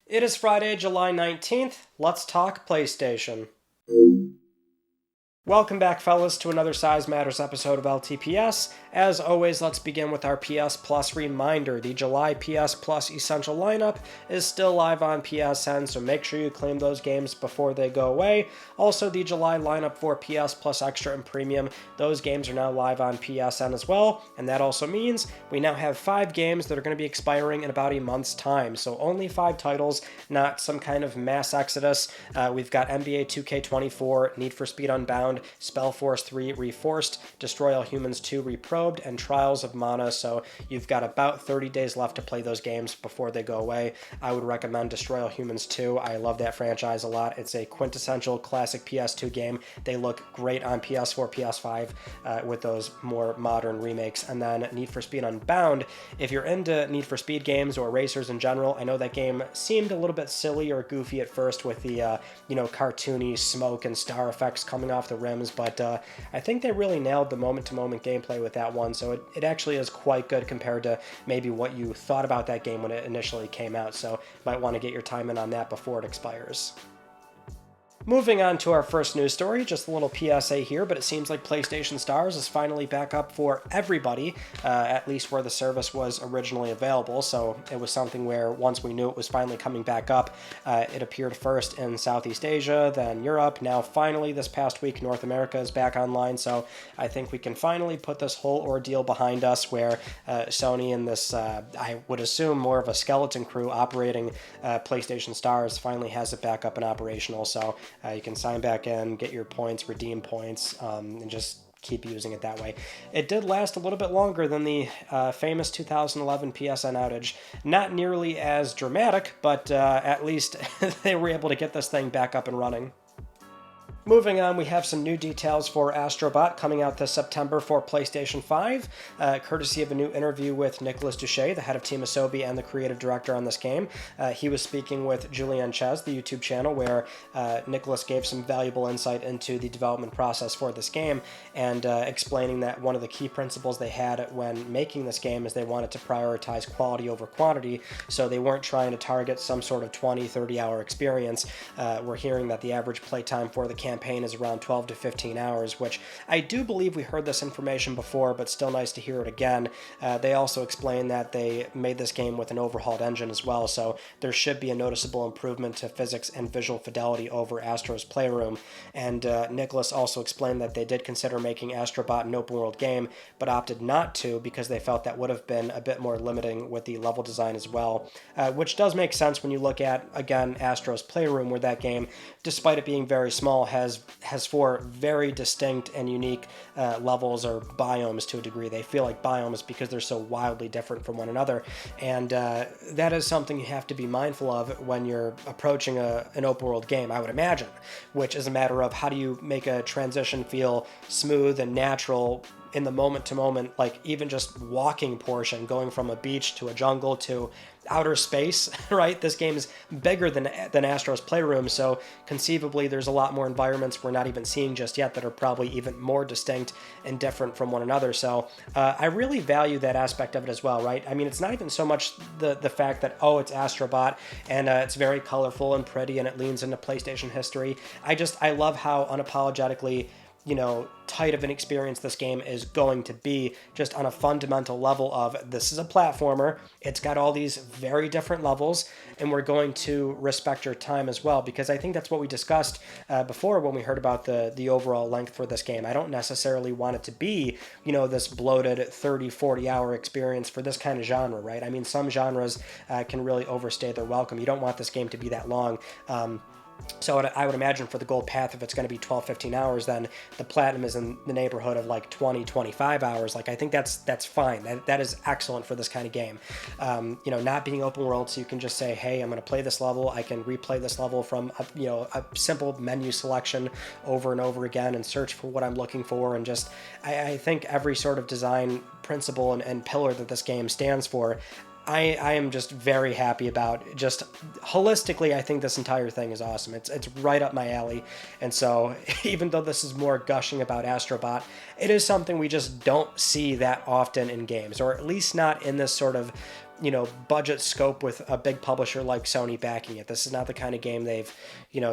It is Friday, July 19th. Let's talk PlayStation. Welcome back, fellas, to another Size Matters episode of LTPS. As always, let's begin with our PS Plus reminder. The July PS Plus Essential lineup is still live on PSN, so make sure you claim those games before they go away. Also, the July lineup for PS Plus Extra and Premium, those games are now live on PSN as well, and that also means we now have 5 games that are going to be expiring in about a month's time. So only 5 titles, not some kind of mass exodus. We've got NBA 2K24, Need for Speed Unbound, Spellforce 3 Reforced, Destroy All Humans 2 Reprobed, and Trials of Mana, so you've got about 30 days left to play those games before they go away. I would recommend Destroy All Humans 2. I love that franchise a lot. It's a quintessential classic PS2 game. They look great on PS4, PS5 with those more modern remakes. And then Need for Speed Unbound. If you're into Need for Speed games or racers in general, I know that game seemed a little bit silly or goofy at first with the cartoony smoke and star effects coming off the rim, but I think they really nailed the moment-to-moment gameplay with that one, so it actually is quite good compared to maybe what you thought about that game when it initially came out, so might want to get your time in on that before it expires. Moving on to our first news story, just a little PSA here, but it seems like PlayStation Stars is finally back up for everybody, at least where the service was originally available. So it was something where once we knew it was finally coming back up, it appeared first in Southeast Asia, then Europe. Now finally this past week, North America is back online. So I think we can finally put this whole ordeal behind us where Sony and this, I would assume more of a skeleton crew operating PlayStation Stars finally has it back up and operational. So you can sign back in, get your points, redeem points, and just keep using it that way. It did last a little bit longer than the famous 2011 PSN outage. Not nearly as dramatic, but at least they were able to get this thing back up and running. Moving on, we have some new details for Astro Bot coming out this September for PlayStation 5, courtesy of a new interview with Nicolas Duché, the head of Team Asobi and the creative director on this game. He was speaking with Julien Ches, the YouTube channel, where Nicolas gave some valuable insight into the development process for this game, and explaining that one of the key principles they had when making this game is they wanted to prioritize quality over quantity, so they weren't trying to target some sort of 20-30 hour experience. We're hearing that the average playtime for the campaign is around 12 to 15 hours, which I do believe we heard this information before, but still nice to hear it again. They also explained that they made this game with an overhauled engine as well, so there should be a noticeable improvement to physics and visual fidelity over Astro's Playroom. And Nicholas also explained that they did consider making Astro Bot an open world game, but opted not to because they felt that would have been a bit more limiting with the level design as well, which does make sense when you look at, again, Astro's Playroom, where that game, despite it being very small, has 4 very distinct and unique levels or biomes to a degree. They feel like biomes because they're so wildly different from one another, and that is something you have to be mindful of when you're approaching an open world game, I would imagine, which is a matter of how do you make a transition feel smooth and natural in the moment-to-moment, like even just walking portion, going from a beach to a jungle to outer space, right? This game is bigger than Astro's Playroom, so conceivably there's a lot more environments we're not even seeing just yet that are probably even more distinct and different from one another. So I really value that aspect of it as well, right? I mean, it's not even so much the fact that, oh, it's Astro Bot and it's very colorful and pretty and it leans into PlayStation history. I love how unapologetically tight of an experience this game is going to be, just on a fundamental level of this is a platformer, it's got all these very different levels, and we're going to respect your time as well, because I think that's what we discussed before when we heard about the overall length for this game. I don't necessarily want it to be, this bloated 30-40 hour experience for this kind of genre, right? I mean, some genres can really overstay their welcome. You don't want this game to be that long. So I would imagine for the gold path, if it's going to be 12-15 hours, then the platinum is in the neighborhood of like 20-25 hours. Like, I think that's fine. That is excellent for this kind of game. Not being open world, so you can just say, hey, I'm going to play this level. I can replay this level from a simple menu selection over and over again and search for what I'm looking for. And just I think every sort of design principle and pillar that this game stands for, I am just very happy about. Just holistically, I think this entire thing is awesome. It's right up my alley. And so even though this is more gushing about Astro Bot, it is something we just don't see that often in games, or at least not in this sort of budget scope with a big publisher like Sony backing it. This is not the kind of game they've,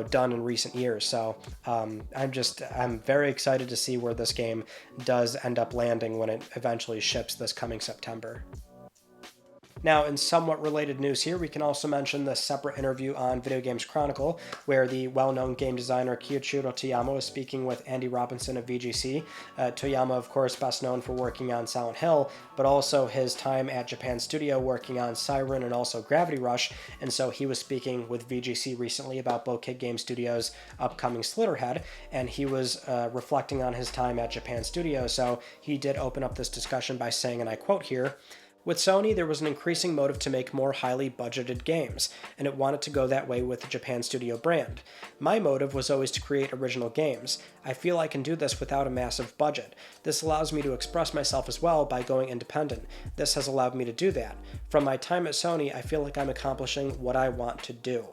done in recent years. So I'm very excited to see where this game does end up landing when it eventually ships this coming September. Now, in somewhat related news here, we can also mention the separate interview on Video Games Chronicle, where the well-known game designer Kiichiro Toyama was speaking with Andy Robinson of VGC. Toyama, of course, best known for working on Silent Hill, but also his time at Japan Studio working on Siren and also Gravity Rush, and so he was speaking with VGC recently about Beau Kid Game Studios' upcoming Slitterhead, and he was reflecting on his time at Japan Studio, so he did open up this discussion by saying, and I quote here, "With Sony, there was an increasing motive to make more highly budgeted games, and it wanted to go that way with the Japan Studio brand. My motive was always to create original games. I feel I can do this without a massive budget. This allows me to express myself as well by going independent. This has allowed me to do that. From my time at Sony, I feel like I'm accomplishing what I want to do."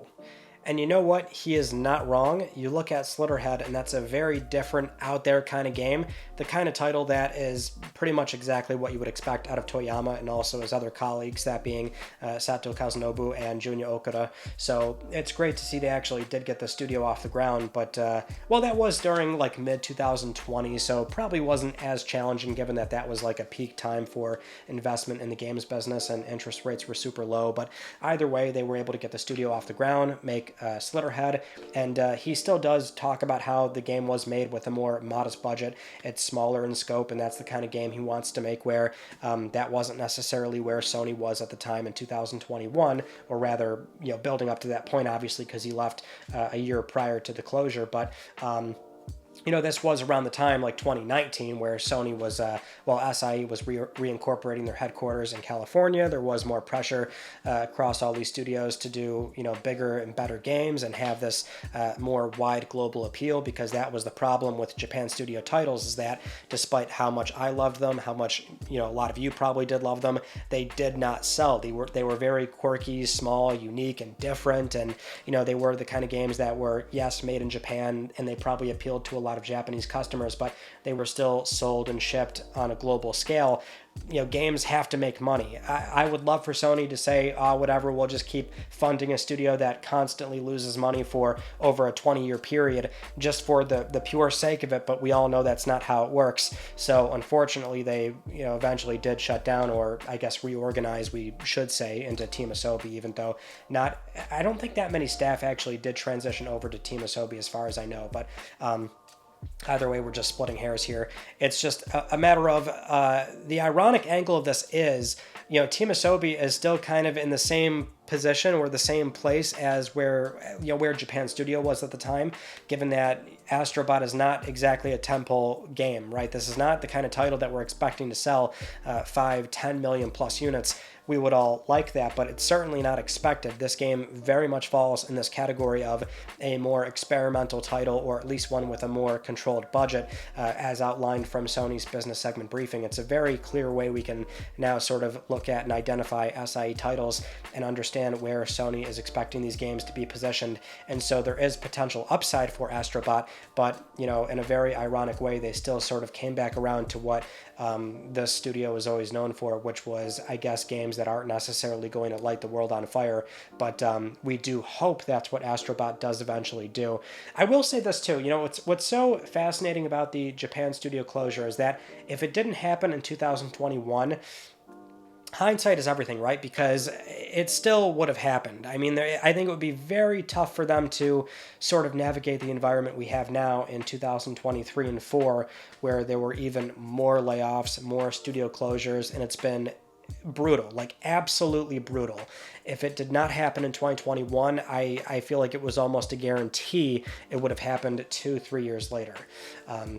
And you know what? He is not wrong. You look at Slitterhead, and that's a very different, out there kind of game. The kind of title that is pretty much exactly what you would expect out of Toyama and also his other colleagues, that being Sato Kazunobu and Junya Okada. So it's great to see they actually did get the studio off the ground, but that was during like mid-2020, so probably wasn't as challenging given that that was like a peak time for investment in the games business and interest rates were super low. But either way, they were able to get the studio off the ground, make Slitterhead, and he still does talk about how the game was made with a more modest budget. It's smaller in scope, and that's the kind of game he wants to make where that wasn't necessarily where Sony was at the time in 2021, or rather, building up to that point, obviously, because he left a year prior to the closure, but this was around the time, like 2019, where Sony was, SIE was reincorporating their headquarters in California. There was more pressure across all these studios to do, bigger and better games and have this more wide global appeal, because that was the problem with Japan Studio titles, is that despite how much I loved them, how much, a lot of you probably did love them, they did not sell. They were very quirky, small, unique, and different, and, they were the kind of games that were, yes, made in Japan, and they probably appealed to a lot of Japanese customers, but they were still sold and shipped on a global scale. Games have to make money. I would love for Sony to say, whatever, we'll just keep funding a studio that constantly loses money for over a 20-year period just for the pure sake of it, but we all know that's not how it works. So unfortunately, they eventually did shut down, or I guess reorganize, we should say, into Team Asobi, even though I don't think that many staff actually did transition over to Team Asobi as far as I know, but either way, we're just splitting hairs here. It's just a matter of the ironic angle of this is, Team Asobi is still kind of in the same position or the same place as where Japan Studio was at the time, given that Astro Bot is not exactly a tentpole game, right? This is not the kind of title that we're expecting to sell 5-10 million plus units. We would all like that, but it's certainly not expected. This game very much falls in this category of a more experimental title, or at least one with a more controlled budget, as outlined from Sony's business segment briefing. It's a very clear way we can now sort of look at and identify SIE titles and understand where Sony is expecting these games to be positioned. And so there is potential upside for Astro Bot, but, in a very ironic way, they still sort of came back around to what the studio was always known for, which was, I guess, games that aren't necessarily going to light the world on fire, but we do hope that's what Astro Bot does eventually do. I will say this too, what's so fascinating about the Japan Studio closure is that if it didn't happen in 2021, hindsight is everything, right? Because it still would have happened. I mean, I think it would be very tough for them to sort of navigate the environment we have now in 2023 and 4, where there were even more layoffs, more studio closures, and it's been brutal, like absolutely brutal. If it did not happen in 2021, I feel like it was almost a guarantee it would have happened 2-3 years later,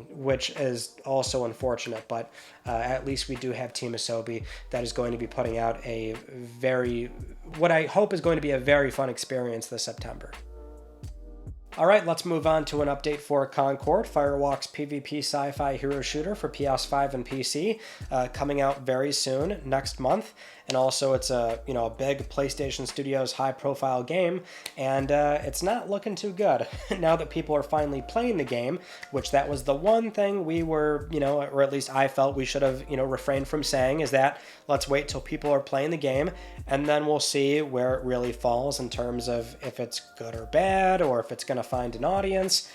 which is also unfortunate, but at least we do have Team Asobi that is going to be putting out what I hope is going to be a very fun experience this September. All right, let's move on to an update for Concord, Firewalk's PvP sci-fi hero shooter for PS5 and PC, coming out very soon, next month. and also it's a a big PlayStation Studios high-profile game, and it's not looking too good. Now that people are finally playing the game, which that was the one thing we were, or at least I felt we should have, refrained from saying, is that let's wait till people are playing the game, and then we'll see where it really falls in terms of if it's good or bad, or if it's going to find an audience.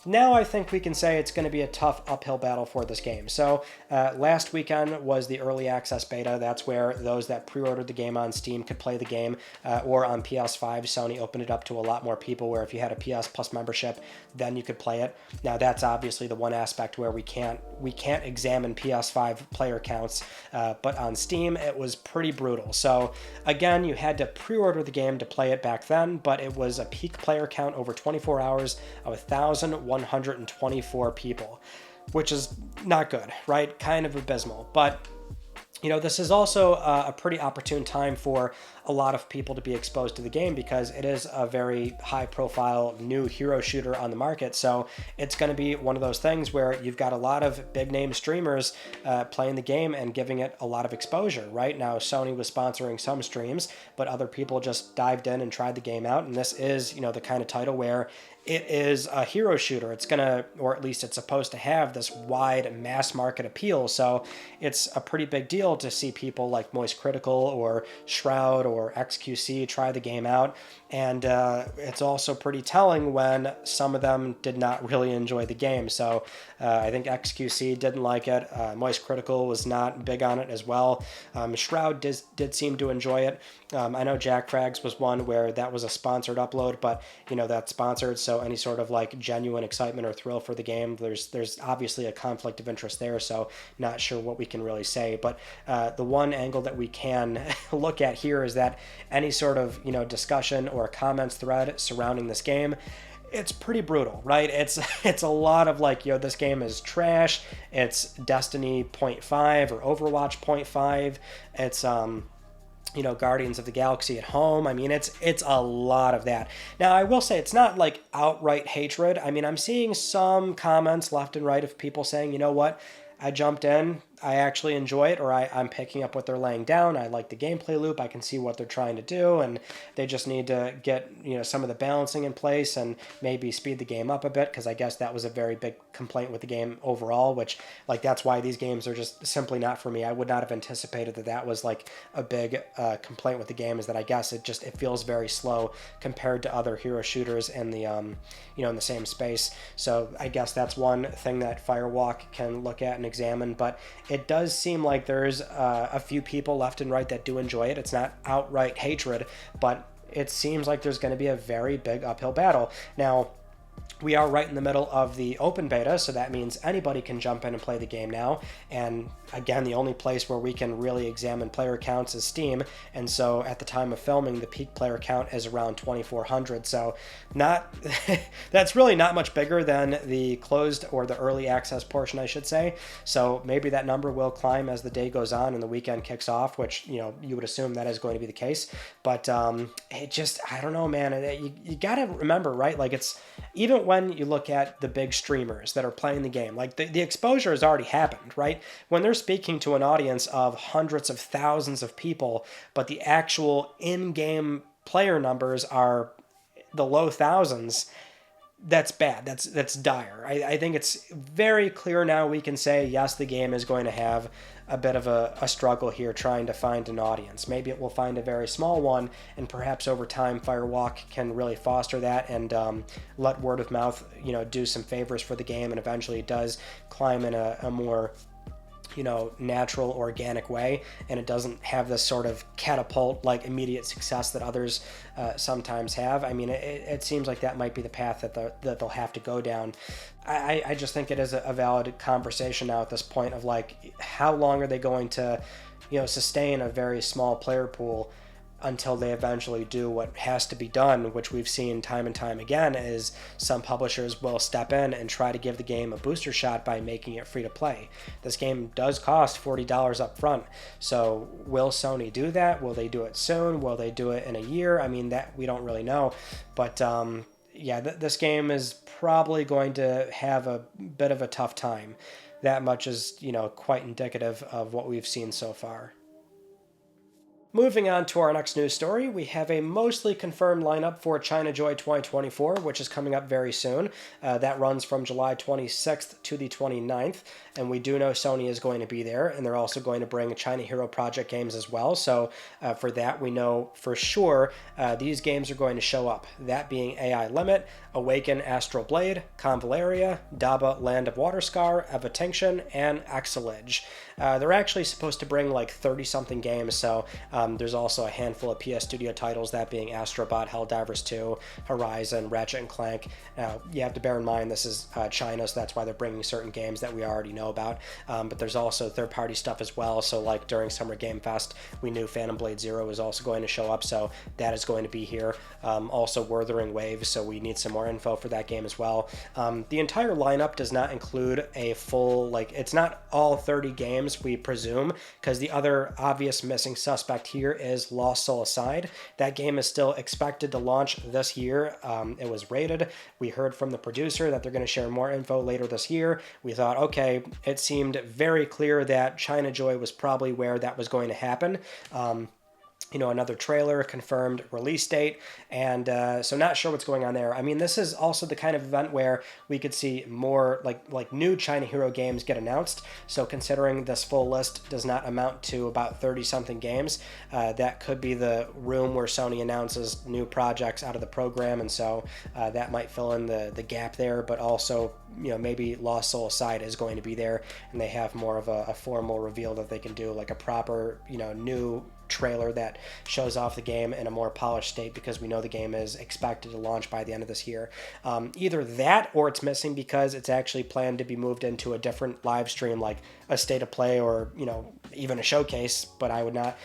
Now I think we can say it's going to be a tough uphill battle for this game. So last weekend was the early access beta. That's where those that pre-ordered the game on Steam could play the game, or on PS5. Sony opened it up to a lot more people, where if you had a PS Plus membership, then you could play it. Now that's obviously the one aspect where we can't examine PS5 player counts, but on Steam it was pretty brutal. So again, you had to pre-order the game to play it back then, but it was a peak player count over 24 hours of 1,124 people, which is not good, right? Kind of abysmal. But this is also a pretty opportune time for a lot of people to be exposed to the game, because it is a very high-profile new hero shooter on the market. So it's going to be one of those things where you've got a lot of big-name streamers playing the game and giving it a lot of exposure. Right now, Sony was sponsoring some streams, but other people just dived in and tried the game out. And this is, the kind of title where it is a hero shooter. It's going to, or at least it's supposed to have, this wide mass market appeal. So it's a pretty big deal to see people like Moist Critical or Shroud or XQC try the game out. And it's also pretty telling when some of them did not really enjoy the game. So I think XQC didn't like it. Moist Critical was not big on it as well. Shroud did seem to enjoy it. I know Jack Frags was one where that was a sponsored upload, but that's sponsored, so any sort of like genuine excitement or thrill for the game, there's obviously a conflict of interest there, so not sure what we can really say. But the one angle that we can look at here is that any sort of discussion or comments thread surrounding this game, it's pretty brutal, right? It's a lot of like, this game is trash, it's Destiny 0.5 or Overwatch 0.5, it's Guardians of the Galaxy at home. I mean, it's a lot of that. Now, I will say it's not like outright hatred. I mean, I'm seeing some comments left and right of people saying, you know what, I jumped in, I actually enjoy it, or I'm picking up what they're laying down. I like the gameplay loop. I can see what they're trying to do, and they just need to get some of the balancing in place and maybe speed the game up a bit, because I guess that was a very big complaint with the game overall, which that's why these games are just simply not for me. I would not have anticipated that was like a big complaint with the game, is that I guess it feels very slow compared to other hero shooters in the in the same space. So I guess that's one thing that Firewalk can look at and examine, but it does seem like there's a few people left and right that do enjoy it. It's not outright hatred, but it seems like there's going to be a very big uphill battle. Now, we are right in the middle of the open beta, so that means anybody can jump in and play the game now. And again, the only place where we can really examine player counts is Steam. And so at the time of filming, the peak player count is around 2,400. So that's really not much bigger than the closed or the early access portion, I should say. So maybe that number will climb as the day goes on and the weekend kicks off, which, you would assume that is going to be the case. But it just, I don't know, man. You got to remember, right? Like, it's even when you look at the big streamers that are playing the game, like the exposure has already happened, right? When they're speaking to an audience of hundreds of thousands of people, but the actual in-game player numbers are the low thousands, that's bad. That's dire. I think it's very clear now we can say, yes, the game is going to have a bit of a struggle here trying to find an audience. Maybe it will find a very small one, and perhaps over time Firewalk can really foster that and let word of mouth, do some favors for the game, and eventually it does climb in a more natural, organic way, and it doesn't have this sort of catapult like immediate success that others sometimes have. I mean, it seems like that might be the path that they'll have to go down. I just think it is a valid conversation now at this point of like, how long are they going to sustain a very small player pool until they eventually do what has to be done, which we've seen time and time again, is some publishers will step in and try to give the game a booster shot by making it free to play. This game does cost $40 up front, so will Sony do that? Will they do it soon? Will they do it in a year? I mean, that we don't really know, but this game is probably going to have a bit of a tough time. That much is, quite indicative of what we've seen so far. Moving on to our next news story, we have a mostly confirmed lineup for China Joy 2024, which is coming up very soon. That runs from July 26th to the 29th, and we do know Sony is going to be there, and they're also going to bring China Hero Project games as well. So for that, we know for sure these games are going to show up. That being AI Limit, Awaken Astral Blade, Convaleria, Daba Land of Waterscar, Evatinction, and Exilage. They're actually supposed to bring like 30-something games, so there's also a handful of PS Studio titles, that being Astro Bot, Helldivers 2, Horizon, Ratchet & Clank. Now, you have to bear in mind this is China, so that's why they're bringing certain games that we already know about. But there's also third-party stuff as well, so like during Summer Game Fest, we knew Phantom Blade Zero was also going to show up, so that is going to be here. Also Wuthering Waves, so we need some more info for that game as well. The entire lineup does not include a full, it's not all 30 games, we presume, because the other obvious missing suspect here is Lost Soul Aside. That game is still expected to launch this year. It was rated. We heard from the producer that they're going to share more info later this year. We thought, okay, it seemed very clear that China Joy was probably where that was going to happen. Another trailer, confirmed release date, and so not sure what's going on there. I mean, this is also the kind of event where we could see more like new China Hero games get announced. So considering this full list does not amount to about 30-something games, that could be the room where Sony announces new projects out of the program, and so that might fill in the gap there, but also maybe Lost Soul Aside is going to be there, and they have more of a formal reveal that they can do, like a proper, new trailer that shows off the game in a more polished state, because we know the game is expected to launch by the end of this year. Either that, or it's missing because it's actually planned to be moved into a different live stream, like a state of play or even a showcase, but I would not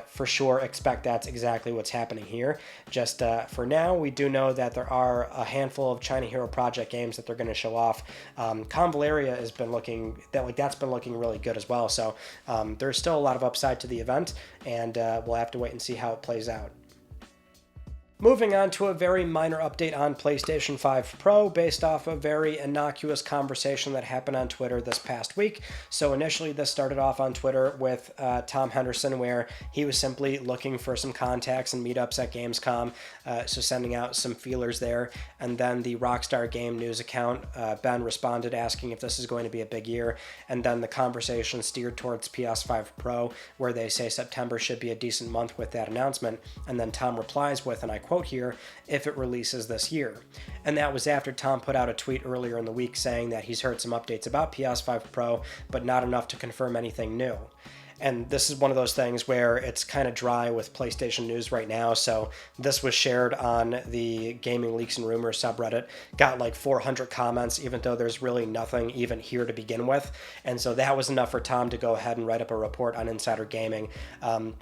for sure expect that's exactly what's happening here. Just for now, we do know that there are a handful of China Hero Project games that they're going to show off. Convaleria has been looking that's been looking really good as well, so there's still a lot of upside to the event, and we'll have to wait and see how it plays out. Moving on to a very minor update on PlayStation 5 Pro based off a very innocuous conversation that happened on Twitter this past week. So initially this started off on Twitter with Tom Henderson, where he was simply looking for some contacts and meetups at Gamescom, so sending out some feelers there. And then the Rockstar Game News account, Ben, responded asking if this is going to be a big year. And then the conversation steered towards PS5 Pro, where they say September should be a decent month with that announcement. And then Tom replies with, and I quote here, "if it releases this year." And that was after Tom put out a tweet earlier in the week saying that he's heard some updates about PS5 Pro, but not enough to confirm anything new. And this is one of those things where it's kind of dry with PlayStation news right now, so this was shared on the Gaming Leaks and Rumors subreddit, got like 400 comments, even though there's really nothing even here to begin with, and so that was enough for Tom to go ahead and write up a report on Insider Gaming,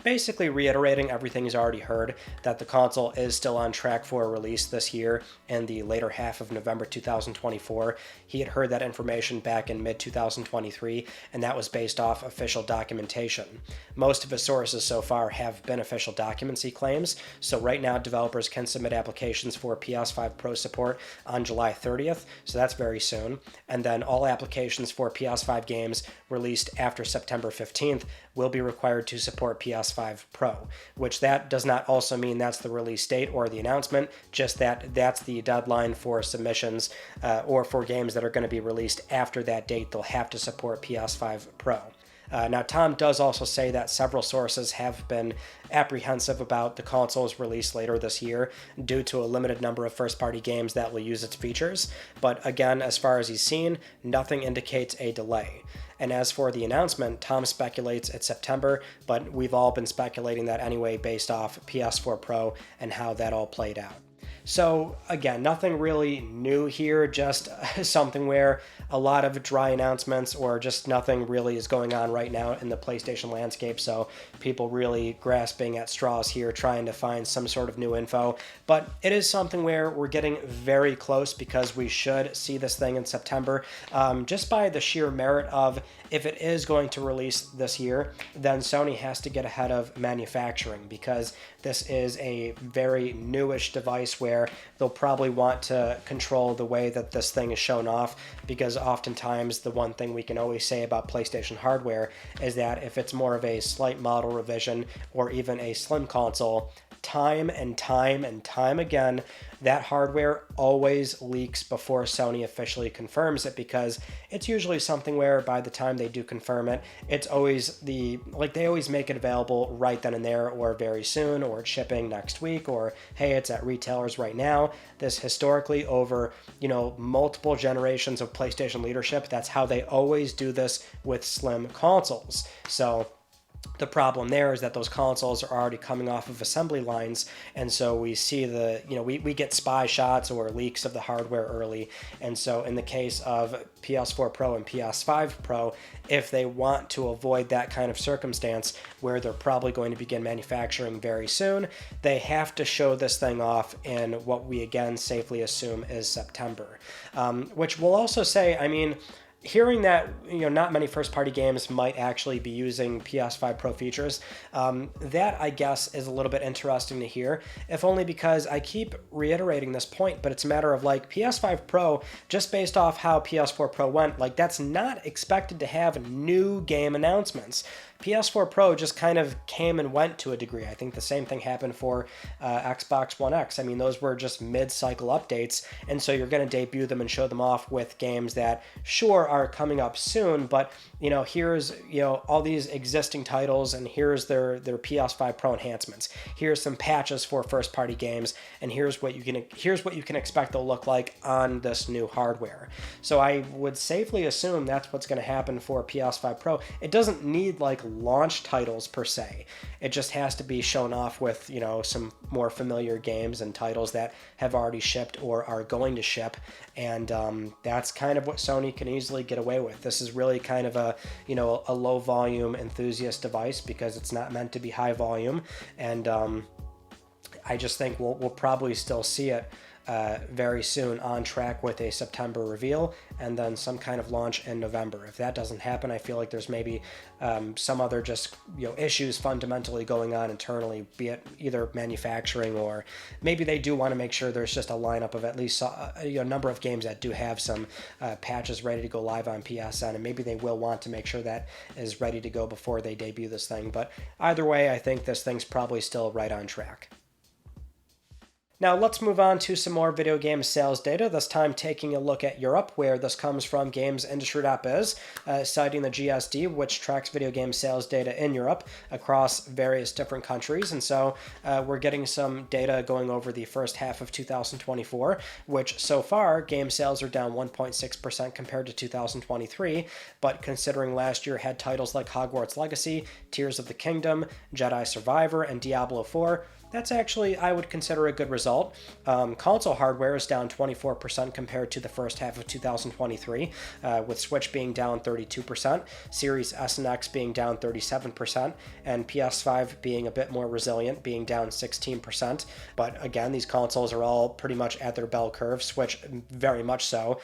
basically reiterating everything he's already heard, that the console is still on track for a release this year in the later half of November 2024. He had heard that information back in mid-2023, and that was based off official documentation. Most of his sources so far have been official documents, he claims, so right now developers can submit applications for PS5 Pro support on July 30th, so that's very soon, and then all applications for PS5 games released after September 15th will be required to support PS5 Pro, which that does not also mean that's the release date or the announcement, just that that's the deadline for submissions, or for games that are going to be released after that date, they'll have to support PS5 Pro. Now, Tom does also say that several sources have been apprehensive about the console's release later this year due to a limited number of first-party games that will use its features, but again, as far as he's seen, nothing indicates a delay. And as for the announcement, Tom speculates it's September, but we've all been speculating that anyway based off PS4 Pro and how that all played out. So again, nothing really new here, just something where a lot of dry announcements or just nothing really is going on right now in the PlayStation landscape, so people really grasping at straws here, trying to find some sort of new info. But it is something where we're getting very close, because we should see this thing in September, just by the sheer merit of, if it is going to release this year, then Sony has to get ahead of manufacturing, because this is a very newish device where hardware, they'll probably want to control the way that this thing is shown off, because oftentimes the one thing we can always say about PlayStation hardware is that if it's more of a slight model revision or even a slim console, time and time again, that hardware always leaks before Sony officially confirms it, because it's usually something where by the time they do confirm it, it's always they always make it available right then and there, or very soon, or it's shipping next week, or hey, it's at retailers right now. This historically over, multiple generations of PlayStation leadership, that's how they always do this with slim consoles. So the problem there is that those consoles are already coming off of assembly lines, and so we see we get spy shots or leaks of the hardware early. And so in the case of PS4 Pro and PS5 Pro, if they want to avoid that kind of circumstance where they're probably going to begin manufacturing very soon, they have to show this thing off in what we again safely assume is September. Which will also say, hearing that not many first-party games might actually be using PS5 Pro features, that I guess is a little bit interesting to hear, if only because I keep reiterating this point, but it's a matter of PS5 Pro, just based off how PS4 Pro went, that's not expected to have new game announcements. PS4 Pro just kind of came and went to a degree. I think the same thing happened for Xbox One X. those were just mid-cycle updates, and so you're going to debut them and show them off with games that, sure, are coming up soon, but, here's, all these existing titles, and here's their PS5 Pro enhancements. Here's some patches for first-party games, and here's what you can expect they'll look like on this new hardware. So I would safely assume that's what's going to happen for PS5 Pro. It doesn't need, launch titles per se. It just has to be shown off with, some more familiar games and titles that have already shipped or are going to ship. And that's kind of what Sony can easily get away with. This is really kind of a low volume enthusiast device, because it's not meant to be high volume. And I just think we'll probably still see it very soon, on track with a September reveal and then some kind of launch in November. If that doesn't happen, I feel like there's maybe some other just issues fundamentally going on internally, be it either manufacturing, or maybe they do want to make sure there's just a lineup of at least a number of games that do have some patches ready to go live on PSN, and maybe they will want to make sure that is ready to go before they debut this thing. But either way, I think this thing's probably still right on track. Now let's move on to some more video game sales data, this time taking a look at Europe, where this comes from GamesIndustry.biz, citing the GSD, which tracks video game sales data in Europe across various different countries. And so we're getting some data going over the first half of 2024, which so far game sales are down 1.6% compared to 2023, but considering last year had titles like Hogwarts Legacy, Tears of the Kingdom, Jedi Survivor, and Diablo 4, that's actually, I would consider, a good result. Console hardware is down 24% compared to the first half of 2023, with Switch being down 32%, Series S and X being down 37%, and PS5 being a bit more resilient, being down 16%. But again, these consoles are all pretty much at their bell curve, Switch very much so,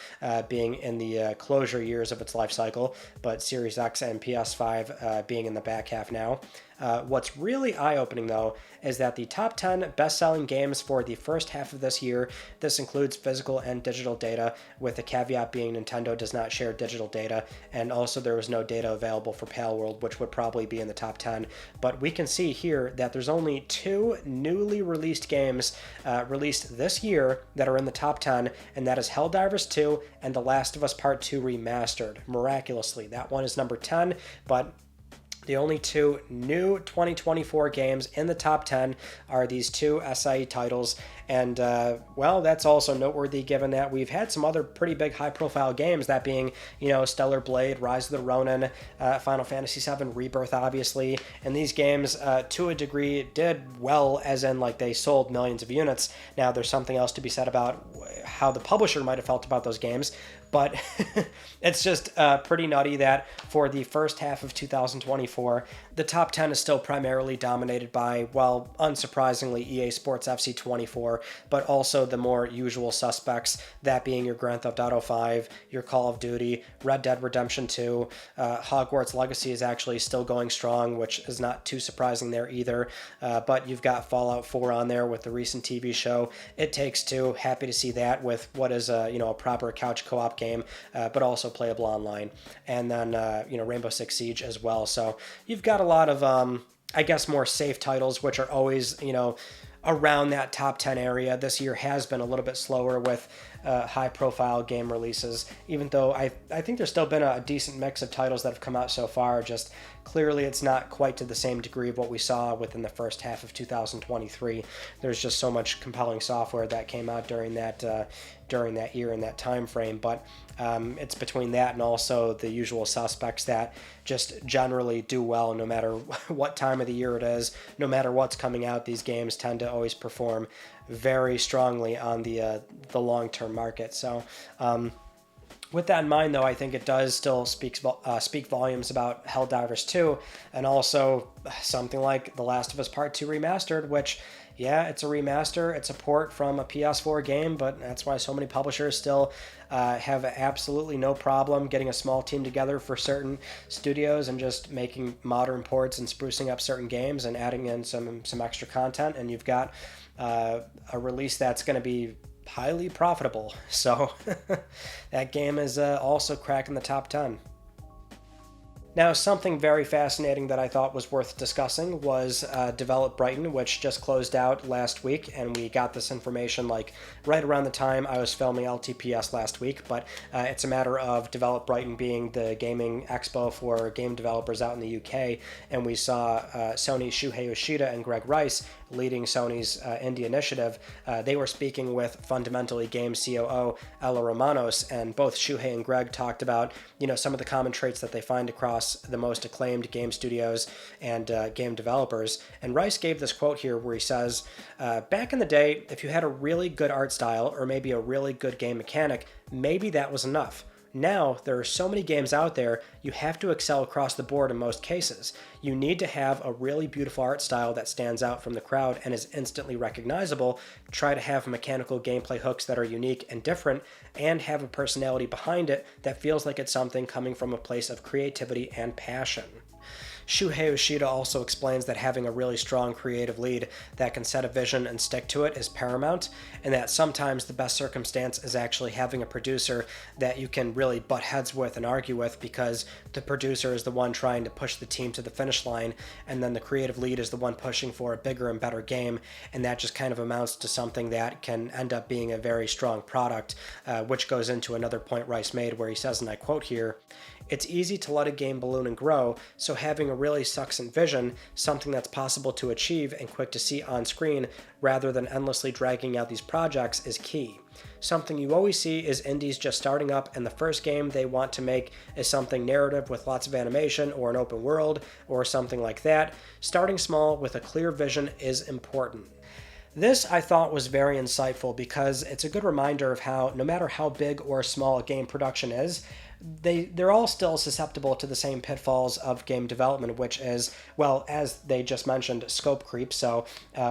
being in the closure years of its life cycle, but Series X and PS5 being in the back half now. What's really eye-opening, though, is that the top 10 best-selling games for the first half of this year, this includes physical and digital data, with the caveat being Nintendo does not share digital data, and also there was no data available for Palworld, which would probably be in the top 10. But we can see here that there's only 2 newly released games released this year that are in the top 10, and that is Helldivers 2 and The Last of Us Part 2 Remastered. Miraculously, that one is number 10, but the only 2 new 2024 games in the top 10 are these 2 SIE titles, and well, that's also noteworthy given that we've had some other pretty big high-profile games, that being, Stellar Blade, Rise of the Ronin, Final Fantasy VII Rebirth, obviously, and these games, to a degree, did well, as in, they sold millions of units. Now, there's something else to be said about how the publisher might have felt about those games, but it's just pretty nutty that for the first half of 2024, the top 10 is still primarily dominated by, well, unsurprisingly, EA Sports FC 24, but also the more usual suspects, that being your Grand Theft Auto 5, your Call of Duty, Red Dead Redemption 2, Hogwarts Legacy is actually still going strong, which is not too surprising there either, but you've got Fallout 4 on there with the recent TV show, It Takes Two, happy to see that with what is a proper couch co-op game, but also playable online, and then Rainbow Six Siege as well. So you've got a lot of I guess more safe titles, which are always around that top 10 area. This year has been a little bit slower with high profile game releases, even though I think there's still been a decent mix of titles that have come out so far. Just clearly it's not quite to the same degree of what we saw within the first half of 2023. There's just so much compelling software that came out during that year and that time frame, but it's between that and also the usual suspects that just generally do well no matter what time of the year it is, no matter what's coming out. These games tend to always perform very strongly on the long-term market. So with that in mind, though, I think it does still speak volumes about Helldivers 2, and also something like The Last of Us Part 2 Remastered, which, yeah, it's a remaster, it's a port from a PS4 game, but that's why so many publishers still have absolutely no problem getting a small team together for certain studios and just making modern ports and sprucing up certain games and adding in some extra content, and you've got a release that's going to be highly profitable. So that game is also cracking the top 10. Now, something very fascinating that I thought was worth discussing was Develop Brighton, which just closed out last week, and we got this information like right around the time I was filming LTPS last week, but it's a matter of Develop Brighton being the gaming expo for game developers out in the UK, and we saw Sony's Shuhei Yoshida and Greg Rice leading Sony's indie initiative. They were speaking with Fundamentally Game COO Ella Romanos, and both Shuhei and Greg talked about some of the common traits that they find across the most acclaimed game studios and game developers. And Rice gave this quote here where he says, back in the day, if you had a really good art style or maybe a really good game mechanic, maybe that was enough. Now, there are so many games out there, you have to excel across the board in most cases. You need to have a really beautiful art style that stands out from the crowd and is instantly recognizable, try to have mechanical gameplay hooks that are unique and different, and have a personality behind it that feels like it's something coming from a place of creativity and passion. Shuhei Yoshida also explains that having a really strong creative lead that can set a vision and stick to it is paramount, and that sometimes the best circumstance is actually having a producer that you can really butt heads with and argue with, because the producer is the one trying to push the team to the finish line, and then the creative lead is the one pushing for a bigger and better game, and that just kind of amounts to something that can end up being a very strong product, which goes into another point Rice made where he says, and I quote here, "It's easy to let a game balloon and grow, so having a really succinct vision, something that's possible to achieve and quick to see on screen, rather than endlessly dragging out these projects, is key. Something you always see is indies just starting up, and the first game they want to make is something narrative with lots of animation or an open world or something like that. Starting small with a clear vision is important." This, I thought, was very insightful because it's a good reminder of how, no matter how big or small a game production is, they're all still susceptible to the same pitfalls of game development, which is, well, as they just mentioned, scope creep. So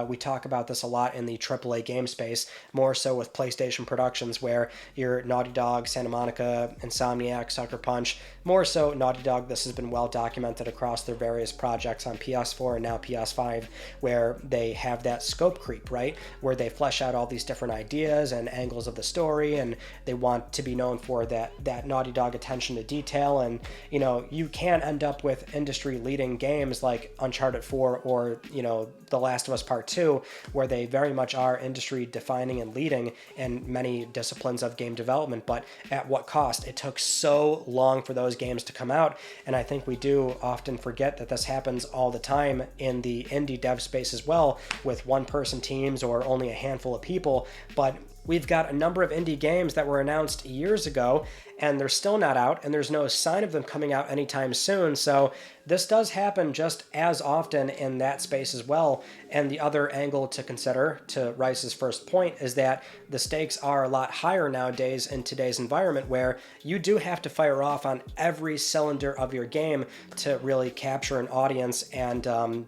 we talk about this a lot in the AAA game space, more so with PlayStation productions, where your Naughty Dog, Santa Monica, Insomniac, Sucker Punch, more so Naughty Dog, this has been well documented across their various projects on PS4 and now PS5, where they have that scope creep, right? Where they flesh out all these different ideas and angles of the story, and they want to be known for that Naughty Dog attention to detail. And you can end up with industry leading games like Uncharted 4 or The Last of Us Part 2, where they very much are industry defining and leading in many disciplines of game development, but at what cost? It took so long for those games to come out, and I think we do often forget that this happens all the time in the indie dev space as well, with one-person teams or only a handful of people. But we've got a number of indie games that were announced years ago, and they're still not out, and there's no sign of them coming out anytime soon. So this does happen just as often in that space as well. And the other angle to consider, to Rice's first point, is that the stakes are a lot higher nowadays in today's environment, where you do have to fire off on every cylinder of your game to really capture an audience and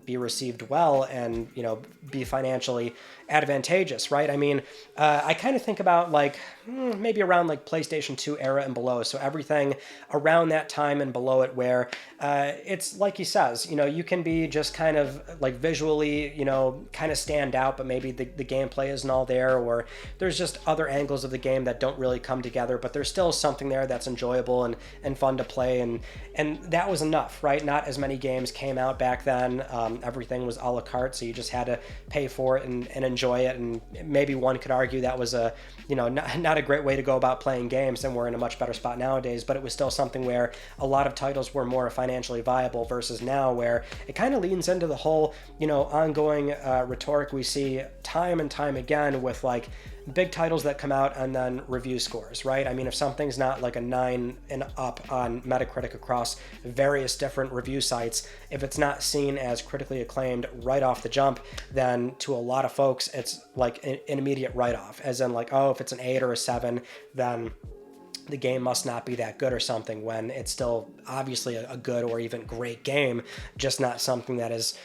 be received well and, you know, be financially advantageous, right? I mean, I kind of think about like maybe around like PlayStation 2 era and below. So everything around that time and below it, where it's like he says, you know, you can be just kind of like visually, you know, kind of stand out, but maybe the gameplay isn't all there, or there's just other angles of the game that don't really come together, but there's still something there that's enjoyable and fun to play. And that was enough, right? Not as many games came out back then. Everything was a la carte, so you just had to pay for it and enjoy it. And maybe one could argue that was a, you know, not a great way to go about playing games, and we're in a much better spot nowadays, but it was still something where a lot of titles were more financially viable versus now, where it kind of leans into the whole, you know, ongoing rhetoric we see time and time again with like big titles that come out and then review scores, right? I mean, if something's not like a 9 and up on Metacritic across various different review sites, if it's not seen as critically acclaimed right off the jump, then to a lot of folks, it's like an immediate write-off, as in like, oh, if it's an 8 or a 7, then the game must not be that good or something, when it's still obviously a good or even great game, just not something that is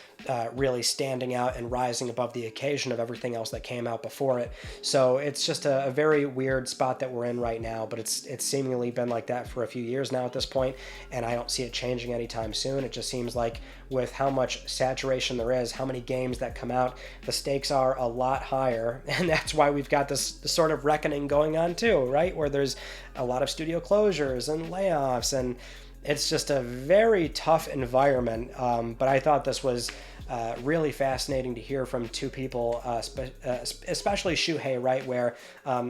really standing out and rising above the occasion of everything else that came out before it. So it's just a very weird spot that we're in right now, but it's seemingly been like that for a few years now at this point, and I don't see it changing anytime soon. It just seems like with how much saturation there is, how many games that come out, the stakes are a lot higher, and that's why we've got this sort of reckoning going on too, right? Where there's a lot of studio closures and layoffs, and it's just a very tough environment. But I thought this was really fascinating to hear from two people, especially Shuhei, right, where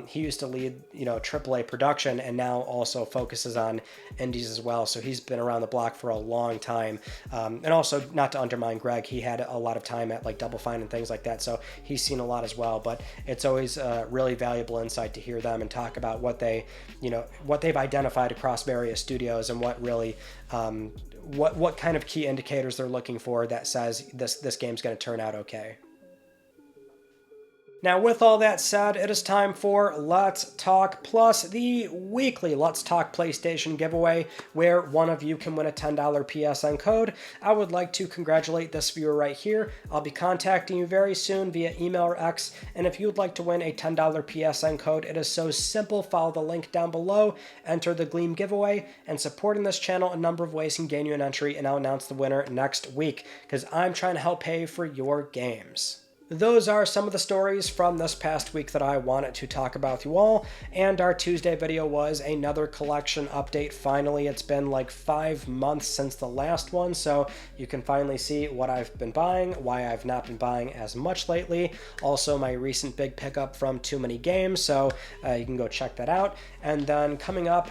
he used to lead, you know, AAA production and now also focuses on indies as well. So he's been around the block for a long time. And also, not to undermine Greg, he had a lot of time at like Double Fine and things like that, so he's seen a lot as well. But it's always really valuable insight to hear them and talk about what they, you know, what they've identified across various studios, and what really what kind of key indicators they're looking for that says this game's going to turn out okay. Now, with all that said, it is time for Let's Talk Plus, the weekly Let's Talk PlayStation giveaway, where one of you can win a $10 PSN code. I would like to congratulate this viewer right here. I'll be contacting you very soon via email or X, and if you would like to win a $10 PSN code, it is so simple. Follow the link down below, enter the Gleam giveaway, and supporting this channel a number of ways can gain you an entry, and I'll announce the winner next week, because I'm trying to help pay for your games. Those are some of the stories from this past week that I wanted to talk about with you all, and our Tuesday video was another collection update. Finally, it's been like 5 months since the last one, so you can finally see what I've been buying, why I've not been buying as much lately, also my recent big pickup from Too Many Games, so you can go check that out. And then coming up,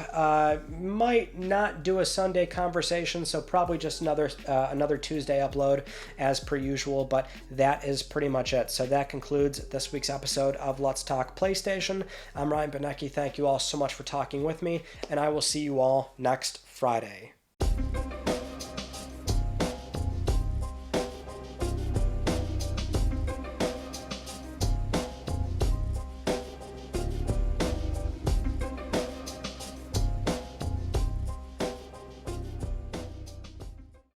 might not do a Sunday conversation, so probably just another Tuesday upload as per usual, but that is pretty much it. So that concludes this week's episode of Let's Talk PlayStation. I'm Ryan Benecki. Thank you all so much for talking with me, and I will see you all next Friday.